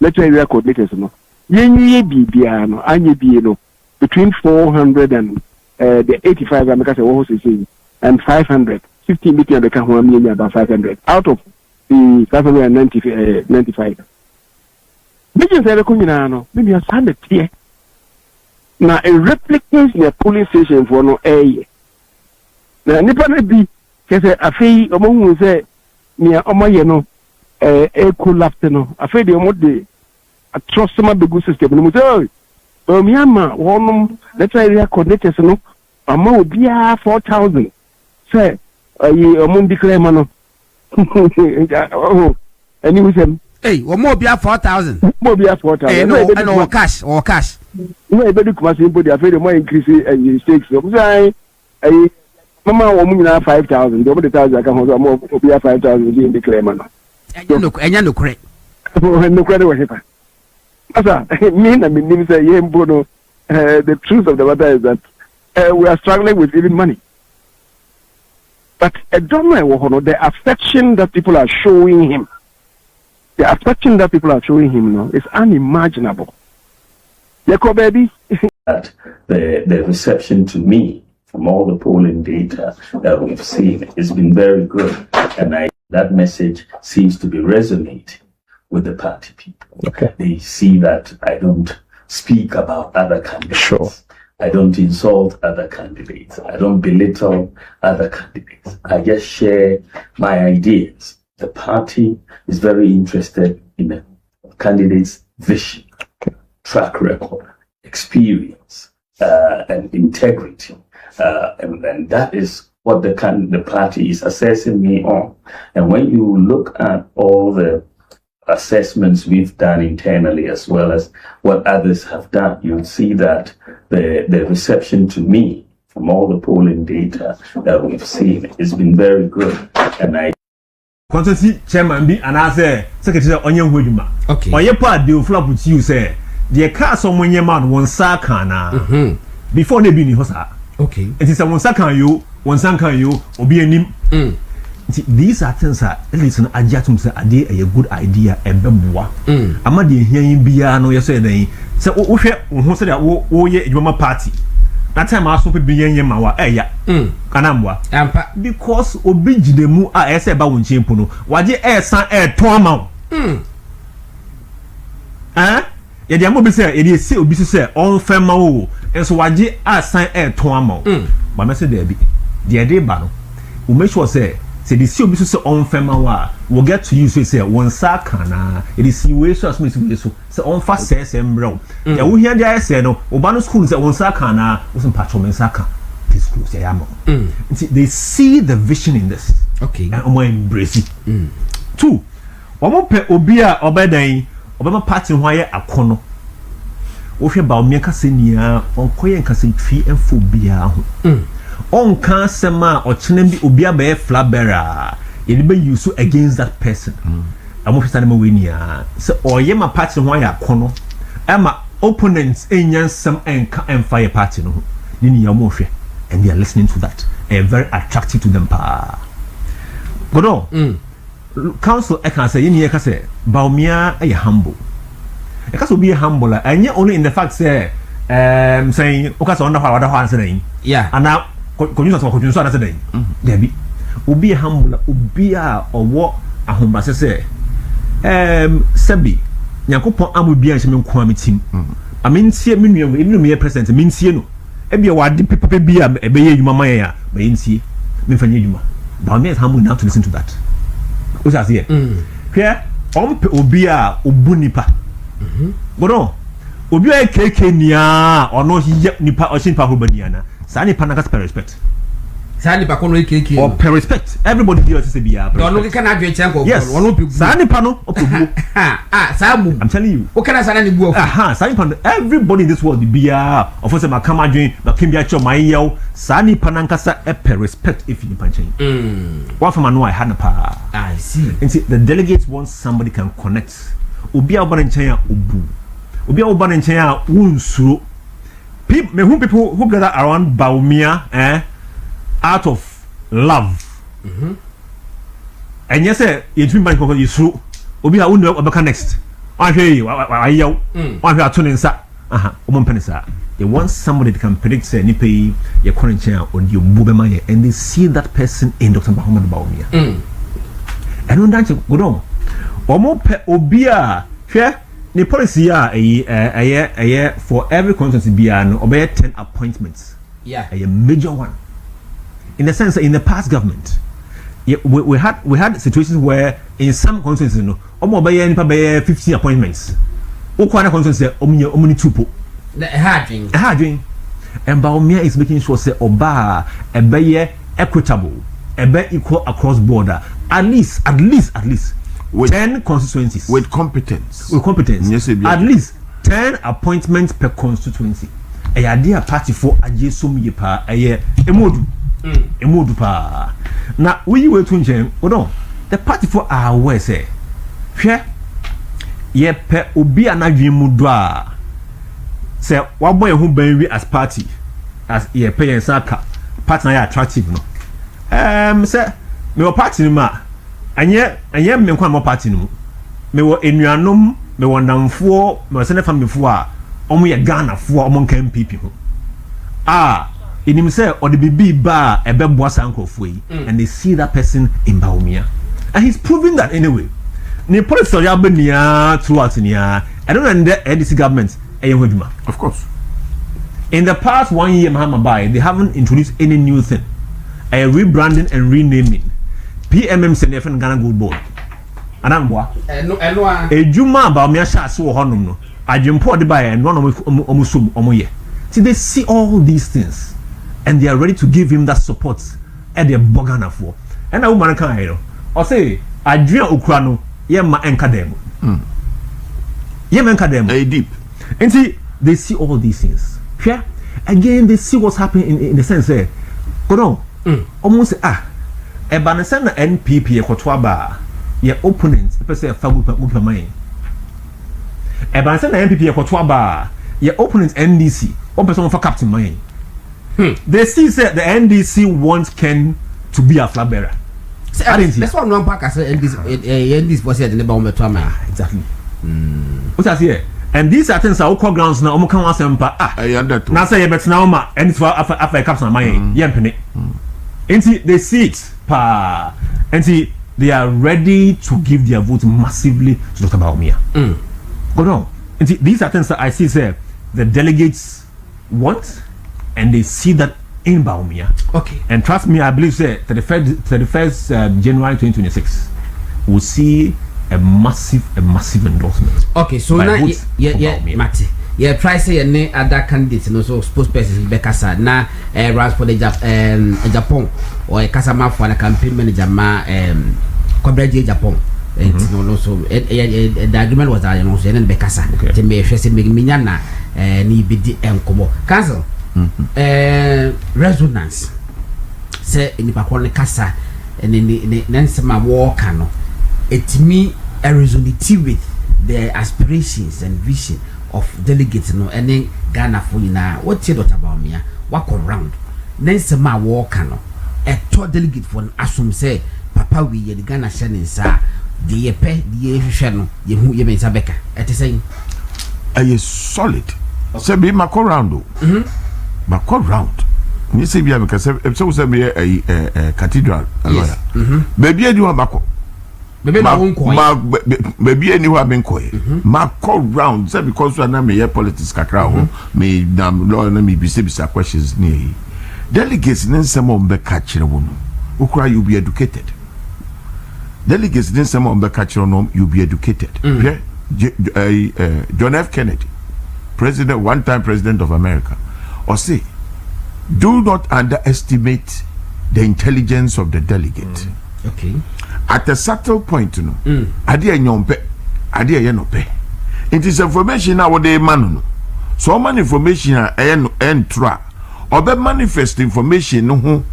let's say coordinators no yenye bibia no anye bi no between 400 and the 85 America say what say and 500 15 million the can ho about 500 out of the 595 Bijin say ko nyina no maybe a stand here na a replicate in a polling station for no air na nipa na bi kese afei omo say nia omo ye no collapse no afei de omo de a trust ma begu system no say Bawumia wonum let's say area coordinators no ama obia 4,000 say omo declare ma no anyway hey omo obia 4,000 omo obia 4,000 no cash no e be do kuma say body afei de mo increase stakes so say mama omo nyina 5,000 the other 1,000 aka ho so omo obia 5,000 in declare ma no enya no kure no kure we hepa asa me na me nim say yembo no the truth of the matter is that we are struggling with even money. But I don't know the affection that people are showing him. The affection that people are showing him now is unimaginable. Yako baby. That the reception to me from all the polling data that we've seen has been very good, and that message seems to be resonating with the party people. Okay. They see that I don't speak about other candidates. Sure. I don't insult other candidates. I don't belittle other candidates. I just share my ideas. The party is very interested in the candidate's vision, track record, experience, and integrity. And that is what the party is assessing me on. And when you look at all the assessments we've done internally as well as what others have done, you'll see that the reception to me from all the polling data that we've seen has been very good. And I Constituency chairman be and I say secretary onye hweduma. Okay. Oye pa de flap with you say the car someone ye man one saka na before they be ni hosa. Okay. It is a one saka you, one saka you obi anim. These are things that listen ajatum say ade a good idea e beboa. Ama de hian bia no ye say den say wo hwe wo say that wo ye edwuma party. That time aso pe biyen ma wa eya. Kanamwa. Ampa Because obi jidemu a ese ba won chempo no waje esan ton ama. Ye de amobi say ye de se obi say on fema wo enso waje asan ton ama. Ba me say there bi. De dey ba no. We make sure say the see obi say on fema wa will get to you say one saka na it is we so as me so say on fa say mbro. Ya wo hia dey say no oba no school say one saka na wo some patron saka. This school say am. They see the vision in this. Okay. And we embrace it. 2. Omo pe obi a obedan obema party ho aye akono. Wo hwe Bawumia kase nia onkoye nkase twi enfo bia ho. On can sema or chinembi ubia be flabera ye be use against that person. Amo fisa na winia so oye ma party ho ya kono ama opponents enyan some enka fire party no ni ya mo hwe, and they are listening to that and very attractive to them pa godo council e can say ye ni say Bawumia e humble e ka so be humble and only in the fact say saying okasa on wada ho answer yeah and now konjusa na say Debbie obi humble obi a owo ahomba say sabi Yakopon amobi a hye nko ametim amentie me nua me present mentie no ebia wade papa bia ebeye adwuma man ya mentie me fanye adwuma Bawumia is humble now to listen to that o say here hwe ompe obi a obu nipa godo obi a keke nia ono hiye nipa o shin pa ho baniana sa nipa na ka respect Sani pa kono ekeke or per respect everybody here say bia no no can adwe chenko wono pe sani pa no opebu sabu I'm telling you o kana sana ni bu sani pa everybody in this world bia of course ma kama adwen ma kembia cho my yew sani pa nankasa e per respect if you pan chen one from no I had na pa I see and see the delegates want somebody can connect obi a oba nchen ya obu obi a oba nchen ya wunsuro people who gather around Bawumia out of love. And yes, sir, you dream by you through. Obi ha unu obeka next. ahwe ayew ahwe atone nsa omo penisa they want somebody that can predict say ni pay your current chair on your bubema and they see that person in Dr. Bawumia and on that go down omo pe obi a hwe ni policy a for every constituency bia no obey 10 appointments a major one in the sense that in the past government we had situations where in some constituencies no omo obey nipa be 15 appointments okwana constituency omni tupo hardwin and Bawumia is making sure say oba ebe equitable ebe equal across border at least with 10 constituencies with competence yes, at least 10 appointments per constituency a idea party for ajesum ye pa emodu pa na we to njem odo the party for our way say hwe ye pe obi anadwen mu do a say wabo ye ho ban wi as party as ye pe yen saka partner ya attractive no say me party ni ma anye me kwa mo party no me wo enuanom me wo namfo me se ne family fo a omo ye Ghana fo omo nka MPP ho enim say or the bibi ba ebeboa sankrofo yi and they see that person in Bawumia and he's proving that anyway ni policy ya benia throughout nia I don't know the ADC government ehwaduma of course in the past 1 year Mahama Bai they haven't introduced any new thing a rebranding and renaming PMM Senefan Ghana Gold Board anamboa ejuma Bawumia sha se wo honom no adwempo de bai and one omusum omoye see they see all these things and they are ready to give him that support at the Bogana for and a woman can you or say adwea okura no ye ma enka dem ye ma enka dem deep and see they see all these things yeah again they see what's happening in the sense there go on almost e ba na say na NPP e kwoto aba ye opponent e pese fa gupa man e ba na say na NPP e kwoto aba ye opponent NDC one person for captain man they see say the NDC wants Ken to be a flag bearer. That's one wrong pack as NDC was said in the Bawumia to man. Exactly. What's that here? And these are things that all grounds now. Omo kan wasempa now say you bet now ma and for after captain man yempene. And see they see it and see they are ready to give their vote massively to Dr. Bawumia. Go on. And see these are things that I see say the delegates want and they see that in Bawumia. Okay. And trust me, I believe say 31st January 2026 we'll see a massive endorsement. Okay, so now Mati. Yeah, try say any other candidates no so spokesperson Bekasa na runs for the Japan or a Kasama for the campaign manager ma Cɔward Japan. No so the agreement was that you know so Bekasa to me first make minyana ni bidi enkomo cancel resonance say nipa ko ne kasa ne nsema walk no it me a resonate with the aspirations and vision of delegates no any Ghana for na what say Dr. Bawumia walk around nsema walk no a to delegate for assume say papa we ye Ghana share nsa de ye pe de ye hwehwe no ye hu ye mensa beka et say are solid say be mako round o mako round ni say bia because say be a cathedral lawyer baby edi wa mako baby na won ko baby eni wa ben ko mako round say because na me politics kakra ho me dam law na me bisa questions ni delegates nen some on be ka kire wo no ukura you be educated delegates nen some on be ka kire no you be educated John F. Kennedy president, one time president of America, or say, do not underestimate the intelligence of the delegate. Okay. At a subtle point, you know, idea nyompe, idea yenope. It is information now what they man. So many information and tra, or the manifest information no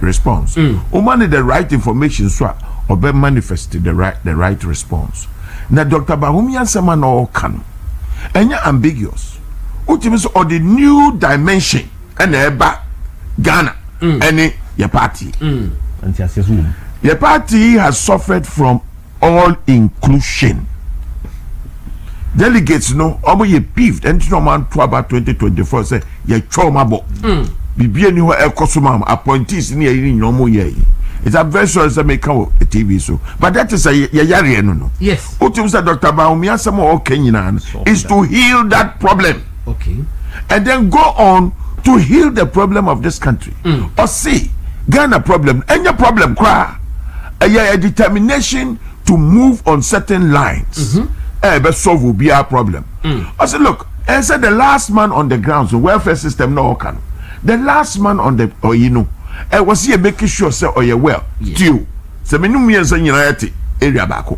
response. Only the right information so or be manifest the right response. Now Dr. Bawumia sama no can. Enya ambiguous. Ultimately, or the new dimension and eba Ghana any your party. Your party has suffered from all inclusion. delegates no omo ye beefed and no man to about 2024 say ye trauma bo bibia ni ho ekosoma appointees ni ye no mo ye it's a very sure say make a TV so but that is a ye yare no yes utim say Dr. Bawumia some o Kenya is to heal that problem okay and then go on to heal the problem of this country or see Ghana problem any problem cry a determination to move on certain lines but solve will be our problem. I said, look, I said the last man on the ground, so welfare system no can. The last man on the I was here making sure say oh yeah well you. So me no me say nyina area baako.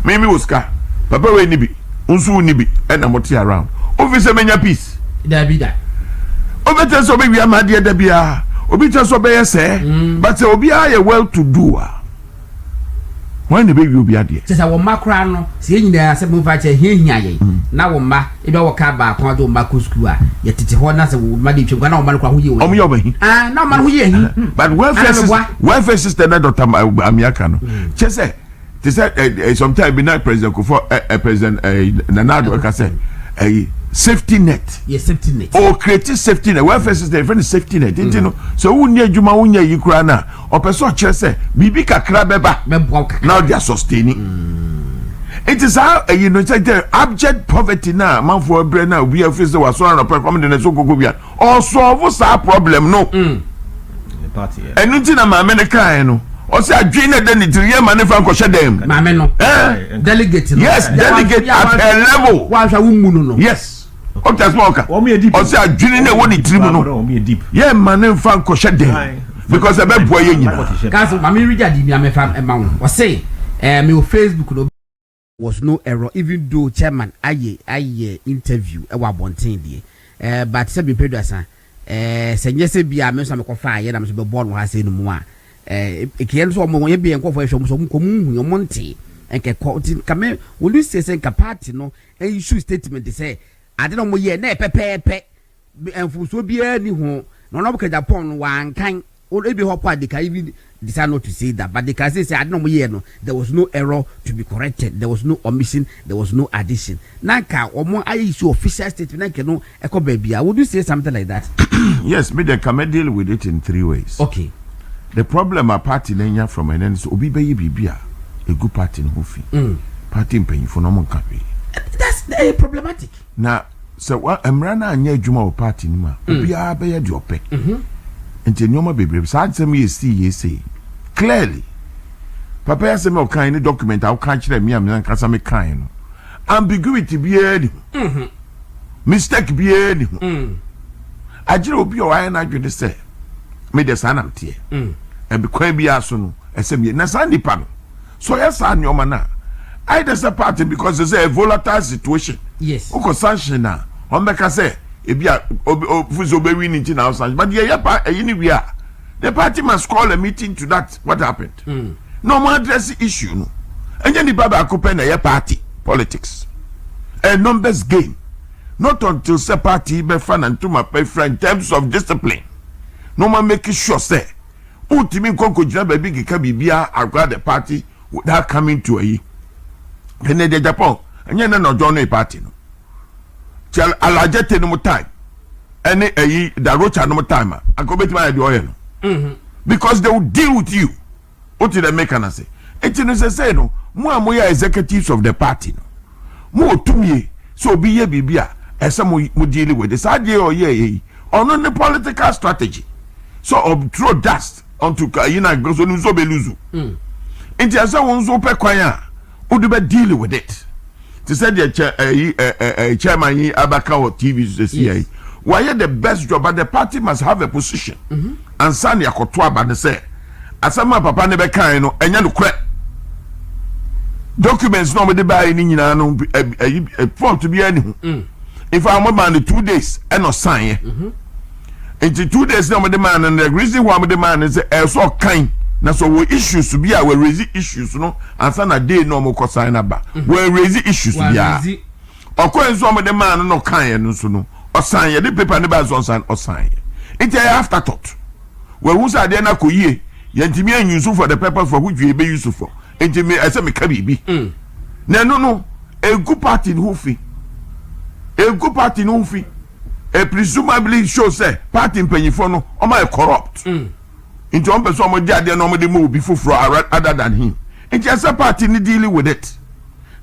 Me uska. Papa we ni bi, unsu ni bi, and I'm around. Obi say menya peace. There be that. Obi tell so be we amade da bia. Obi tell so be say, but say obi are well to do. When the baby will be there. Says our macra no, see in there, some of here. Now, ma, if our car back on to Macuscua, yet it's honest, money to go on who you are. No man who you but welfare system, Dr. Amiakano. Just say, sometime be not President Kufo, President Nanado, I say, a safety net. Yes, safety net. Or creative safety net. Welfare system, friend safety net. Didn't you know? So, who near Juma, who near Ukraina, or person just say, Bibi Kakrabeba. Now they are sustaining. It is how it's like the abject poverty now. Man for a brain now, we have faced was so on a performance in the Sokobia. Also, what's our problem? No. The party. And nothing I'm American. Also, I dream that the 3 year man from Koshadem. Mameno. Delegate. Yes, delegate at a level. Yes. Okay, smoker. Also, I dream that one in tribunal. Yeah, man from Koshadem. Because I bet boy you. Council, Mammy Richard, me from amount. Was say, me Facebook was no error, even though chairman I interview a wabontin there. But Sabi Pedrosa, say yes, be a mess of fire, and I'm so born was saying more. It can't so more be and for some common your monte and can call it come. Will you say party no? And you should statement to say, I don't know ye ne pepe and for so be any home. No, no, because upon one kind. Or maybe hopper they can even decide not to say that, but they can say I don't know no, there was no error to be corrected, there was no omission, there was no addition. Nanka or more I issue official statement no echo baby. Would you say something like that? Yes, but they can deal with it in 3 ways. Okay. The problem a party nenya from an end so obi be bibia a good party in Hufi. Party in paying for no more copy. That's problematic. Now, so what Emrana and Juma party nima, obi a be your pay. Nti nyoma bebrebe sad sem ye say clearly papa ya sem o kan ni document aw kan kire me am nan kasa me kan no ambiguity bi edi mistake bi edi agire obi o aye na dwede say me de sanam tie e be kwa bi aso no esem ye na san nipa no so yes an nyoma na I just a party because it's a volatile situation. Yes. Uko sanction na on be ka say ebia fuzo be winning in our but the party must call a meeting to that what happened no more address issue no and then the baba open a party politics a numbers game not until say party be fan and to my friend in terms of discipline no man making sure say ultimate konko jina baby gika bibia agwa the party without coming to a and then the Japan and you no join a party no tell alajete no time any the rocha no time and go bet my idea no because they will deal with you what did they make and say it is say no mo executives of the party no mo tumie so be ye bibia ese mo deal with this idea or ye on the political strategy so throw dust onto go so no be lose nti ase won so pe kwan a wo de be deal with it. To say the chairman Abaka or TV CCA, why the best job, but the party must have a position. And Sanya Kotwa Bane say, Asama Papa never kind and you crack documents normally by any a form to be any. If I'm about the 2 days and not sign, into 2 days, no man, and the reason why the man is so kind. Now so we issues to be we raise issues no and sana day no more sign aba we raise issues to be okwen so the man no kan no so no o sign the paper ne ba so sign o sign it afterthought we who say na koyie yantimi anyusu for the purpose for which we be used for ntimi ese me ka bibi na no a good party who fee. A good party no fee. A presumably shows say party in Penyifono or my corrupt. Into one person of the normally move before other than him. And just a party dealing with it.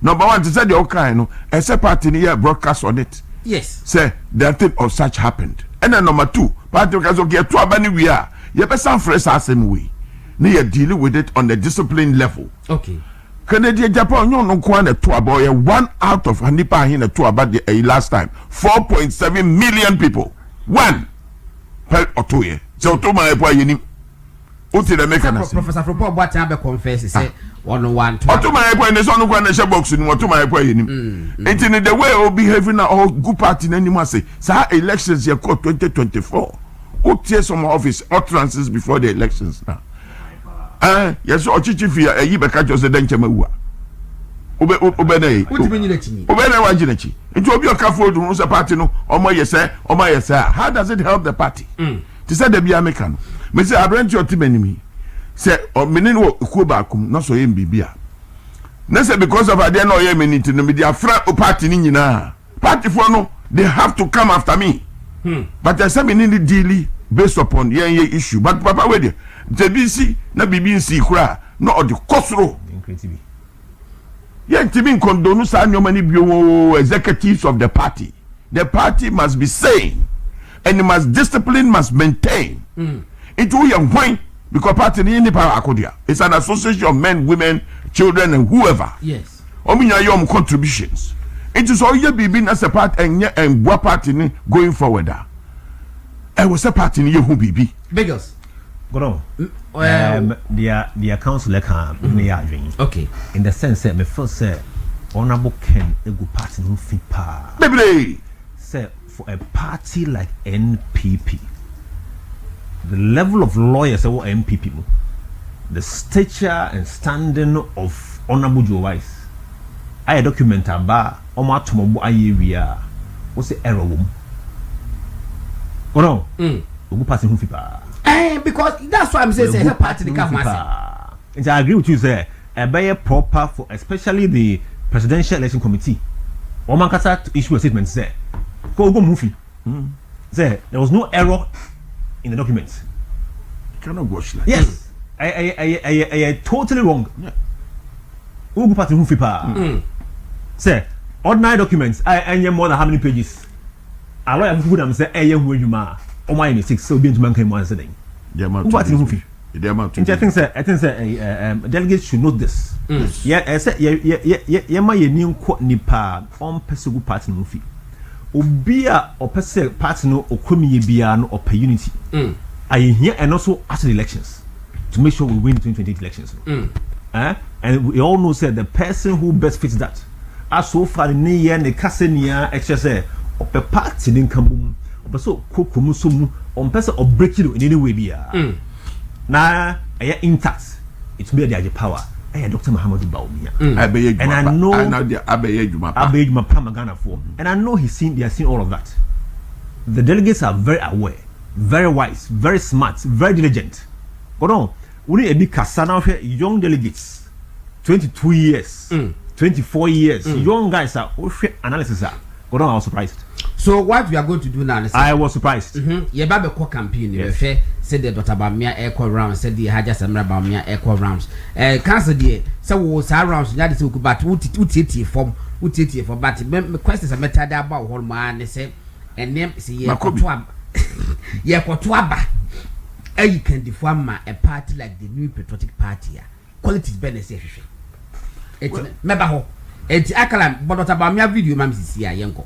Number one, to say the kind, as a party here broadcast on it. Yes. Say the thing of such happened. And then number two, party can get to a bunny we are. You better some fresh same way. Near dealing with it on the discipline level. Okay. Canadian Japan, you know, a tour boy, 1 out of Hanipa in a tour about the last time. 4.7 million people. 1 per or 2 years. So, to my boy, you need. Professor Fropo, what time confess say 101. Or to my boy, there's only one box in what to my boy. And in the way of behaving, all good party in any say, sir, elections here called 2024. Who tears some office utterances before the elections now? Yes, or Chichifia, a Yibaka just a Denchamawa. Obey, Wajinachi. It will be a careful to Musa party, no, or my yes, or my yes. How does it help the party? To say the Biamecan. Mr. I rent your team enemy. Say, or Menino Kubakum, not so MBBA. Nessa because of I didn't know Yemen into the media, frat or party Nina. Party for no, they have to come after me. But there's something in the deal based upon the issue. But Papa, wait. JBC na BBC kura no the kosro yeah timi kondonu sa nyomani bio executives of the party must be sane and it must discipline must maintain it will young wine because party ni power akodia it's an association of men, women, children and whoever. Yes, ominya your contributions it is all you be as a part and what party ni going forward. I was a party ni who be Biggles. Go on. The council can me okay. In the sense that me first say Honorable Ken a good party no fit pa. Baby say for a party like NPP, the level of lawyers that were NPP, the stature and standing of Honorable Joe Wise. I document about Oma Tomobo Ayewia. What's the error? Go on. Good party no fit pa. Because that's why I'm saying it's a party the government. And I agree with you, sir. A very proper for especially the Presidential Election Committee. Oman Kasa to issue a statement, sir. Go movie. Sir, there was no error in the documents. You cannot watch like yes. I totally wrong. Yeah. Go party movie pa. Sir, ordinary documents. I more than how many pages? A lawyer who would say, "Hey, you ma." Oh my mistake. So being to mankind one setting. I think delegates should note this. Yeah, I said, yeah, my new quote nipa on Pesugu party movie. Obia or Pese party no or Kumi Biano or per unity. I hear and also after the elections to make sure we win the 2028 elections. And we all know said the person who best fits that. As so far in the year, the Cassania, etc. or per party didn't come. But so Kokumusumu on person or break you in any way be now intact. It's made the power. I Dr. Muhammad Bawumia. And I know Abeyejuma Pramagana for. And I know they have seen all of that. The delegates are very aware, very wise, very smart, very diligent. But no, we need a big Kasana young delegates, 22 years, 24 years, young guys are analysis. But I was surprised. So what we are going to do now? I was surprised. Yeah, Babe co campaign. Yes. Said the Dr. Bawumia echo rounds. Said the Haja Samra Bawumia echo rounds. Cancel the so was rounds. That is okay. But uti form for. But me questions are method about whole man. They say and name say yeah kotuaba. Yeah kotuaba. You can deform a party like the New Patriotic Party. Quality is better safe. It's member ho. It's akalam. But Dr. Bawumia video, ma'am, is here. Yanko.